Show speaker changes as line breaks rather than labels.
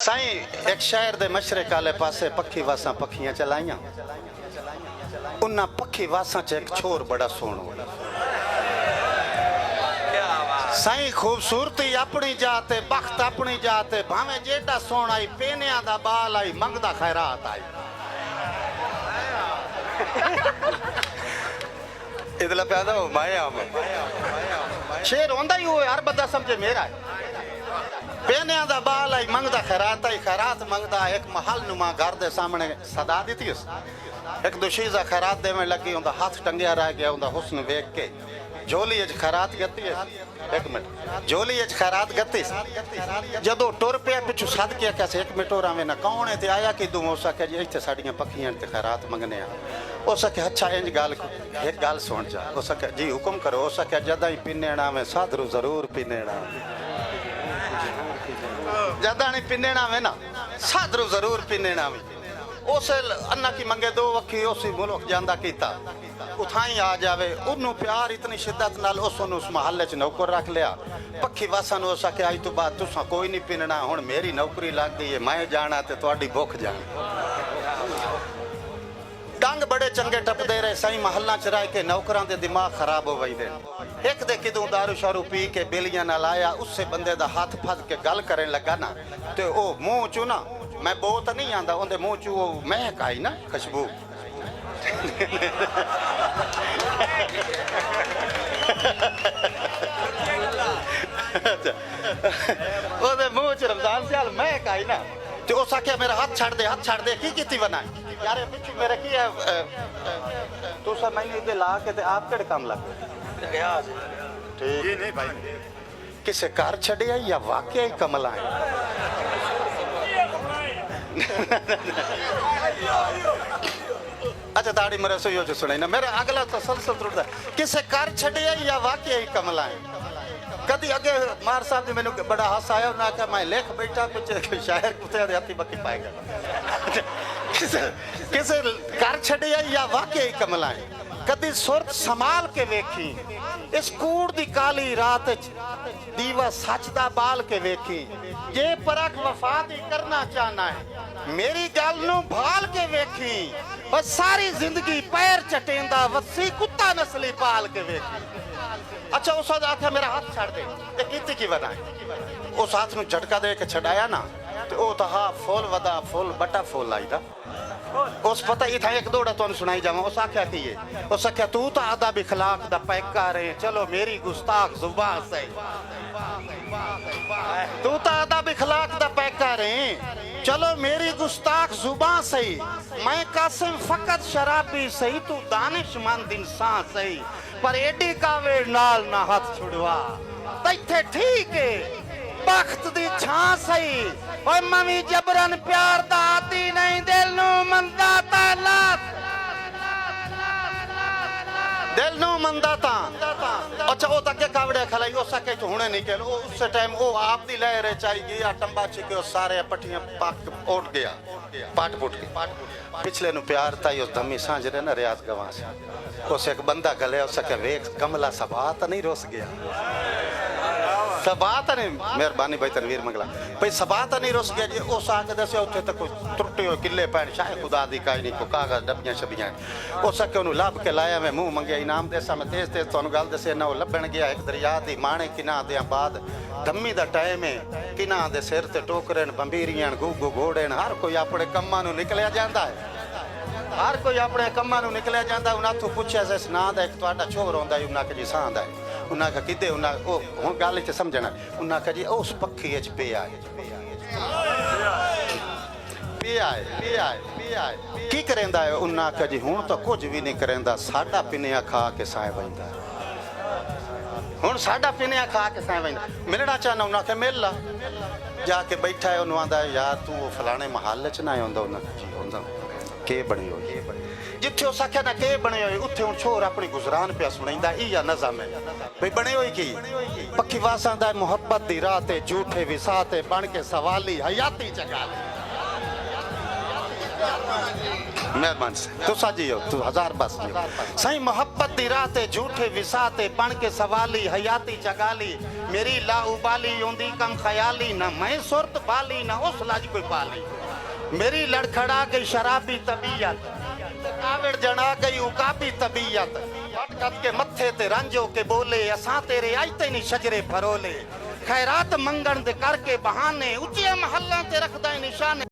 साईं एक शहर दे मशरक आले पासे पखी वासा पखियां चलाइया। उन्ना पखी वासा च एक छोर बड़ा सोहना साईं खूबसूरती अपनी जाते बख्त अपनी जाते भावे जेड़ा सोना आई पेनिया दा बाल आई मंगदा खैरात आई। इधला पैदा हो माया शेर होंदा ही हो हर बंदा समझे मेरा है। पेनिया दा बाल आई मंगदा खैरात आई खैरात मंगदा एक महल नुमा घर दे सामने सदा दी थी। एक दुशीजा खैरात देवे लगी उनका हाथ टंगिया रह गया उनका हुस्न वेख के झोली खैरात गती है। एक मिनट झोली खैरात गती जदों टुर पिया पिछू सद के कैसे एक मिनट और आवे ना कौन है ते आया कि दूं हो सके जी इत्थे साडियां पखियां ते खैरात मंगने आ हो सके अच्छा इंज गाल एक गाल सुन जा हो सके जी हुक्म करो हो सके जदा ही पिनेना में साधरू जरूर पिनेना जदा नहीं पिनेना में ना साधरू जरूर पिनेना में उस अन्ना की मंगे दो वक्की उसी मुल्क जांदा कीता उठाई आ जावे उन्होंने प्यार इतनी शिद्दत नाल उस महल्ले च नौकर रख लिया। पखी वासा नु सके आज तो बाद तुसा कोई नहीं पिनना हुण मेरी नौकरी लग गई है मैं जाना ते तुहाडी भुख जानी। डंग बड़े चंगे टपदे रहे सही महल्ला च रह के नौकरां दे दिमाग खराब हो वईदे। एक दे किदों दारू शारू पी के बेलियां नाल आया उससे बंदे दा हाथ फद के गल करन लगा ना ते ओ मुंह चू ना मैं बहुत नहीं आंदा उनके मुंह चू महक आई ना खुशबू मुंह च रमजान सियाल महक आई ना तो उस आख्या मेरा हाथ छड़ दे की कीती बना यार पिछू मेरा की है तू सब मैं ला के ते आप केड़े काम लग गया ठीक ये नहीं भाई किसे घर छड़िया या वाकई कमला है। अच्छा दाढ़ी मेरे से यो जो सुनाई ना मेरा अगला तसलसल टूटदा किसे कर छड़िया या वाकई कमला है। कदी अगे मार साहब ने मैंने बड़ा हासा आया ना कि मैं लेख बैठा कुछ शायर कुत्ते दे हाथी बकी पाएगा किसे कर छड़िया या वाकई कमला है। कदी सुरत संभाल के वेखी इस कूड़ दी काली रात दीवा सच दा बाल के वेखी जे परख वफा दी करना चाहना है मेरी गल नू भाल के वेखी बस सारी जिंदगी पैर चटेंदा वसी कुत्ता नस्ली पाल के वेखी। अच्छा उस आख्या मेरा हाथ छड़ दे ते कीती की वना उस हाथ नू झटका दे के छड़ाया ना ते ओ तो हा फुल वदा फुल बटा फुल आई दा उस पता ही था एक दोड़ा तो सुनाई जावा उस आख्या की है उस आख्या तू तो आदा बिखलाक दा पैका रहे चलो मेरी गुस्ताख जुबान से तू तो आदा बिखलाक दा पैका रहे चलो मेरी गुस्ताख जुबान सही मैं कासिम फकत शराबी सही तू दानिशमंद इंसान सही पर एडी कावे नाल ना हाथ छुड़वा तैथे ठीक है बख्त दी छां सही ओए मवी जबरन प्यार दा आती नहीं दिल नू मंदा ताला दिल नू मंदा ता अच्छा ओ तक कावड़े खलाई ओ सके तो हुणे नहीं केल उस टाइम ओ आप दी लहरे चाई गया टंबा छिके सारे पट्टियां पाक उठ गया पाट पुट के पिछले नु प्यार था उस धमी सांझ रे ना रियाज गवा से उस एक बंदा गले उस के वेख कमला सबात नहीं रोस गया सबात नहीं मेहरबानी भाई तनवीर मंगला भाई सबात नहीं रुस गया जी उस आके दस उत्थे तक त्रुटे हो किले पैन शायद खुदा दी काई नहीं को कागज डबियां छबियां उस सके उन्होंने लाभ के लाया मैं मुंह मंगे इनाम देसा मैं तेज तेज तुहानू गल दसे ना लभण गया एक दरिया दी माणे किना दे बाद धम्मी दा टाइम है किना दे सिर ते टोकरे बंबीरियां गुगू घोड़े हर कोई अपने कम्मां नू निकलिया जांदा है हर कोई अपने कम्मां नू निकलिया जांदा उन्हां तो पूछया इस ना दा एक तुहाडा छोर होंदा उन्हां के जी सांद है उन्हां का किदे उन्हां ओ हुण गल इत्थे समझना उन्हां का जी उस पखी विच पिया की करेंदा है उन्हां का जी हुण तो कुछ भी नहीं करेंदा साडा पिनिया खा के साए वंदा हुण साडा पिनिया खा के साए वंदा मिलना चाहना उन्हां के मिल ला जाके बैठा है उन्हां आंदा यार तू फलाने महल च ना आंदा उन्हां जी हुंदा के बनी होई जिथे उस आख्या ना के बने हुए उत्थे हुण छोर अपनी गुजरान पिया सुनाइंदा इया नज़म है भाई बने हुई की पखी वासां दा मोहब्बत दी राह ते झूठे विसा ते बन के सवाली हयाती जगा मेहरबानी से तुसा जियो तू हजार बस जियो सही मोहब्बत दी राह ते झूठे विसाते बन के सवाली हयाती जगाली मेरी ला उबाली ओंदी कम ख्याली ना मैं सुरत बाली ना उस लाज कोई पाली मेरी लड़खड़ा गई शराबी तबीयत कावड़ जना गई उकाबी तबीयत भटकत के मत्थे ते रंजो के बोले असां तेरे आइते नहीं शजरे फरोले खैरात मंगण दे करके बहाने ऊंचे महल्ला ते रखदा निशाने